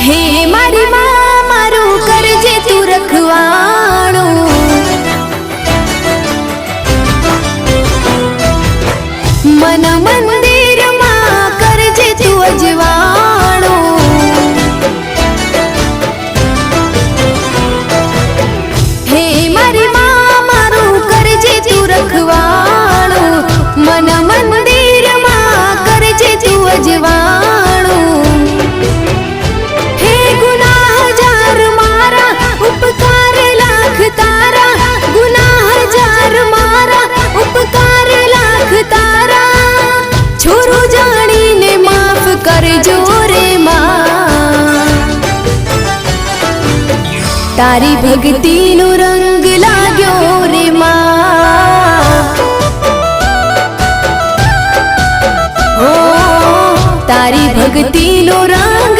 હે મારી માં મારું કરજે તું રખવાણું, મન મંદિરમાં કરજે તું અજવાણું, હે મારી માં મારું કરજે તું રખવાણું, મન મંદિરમાં કરજે તું અજવાણું, હે ગુનાહ હજાર મારા ઉપકાર લાખ તારા, ગુનાહ હજાર મારા ઉપકાર લાખ તારા, છોરું જાણીને માફ કરજો રે માં, તારી ભક્તિનો રંગ લાગ્યો રે માં, ઓ તારી ભક્તિનો રંગ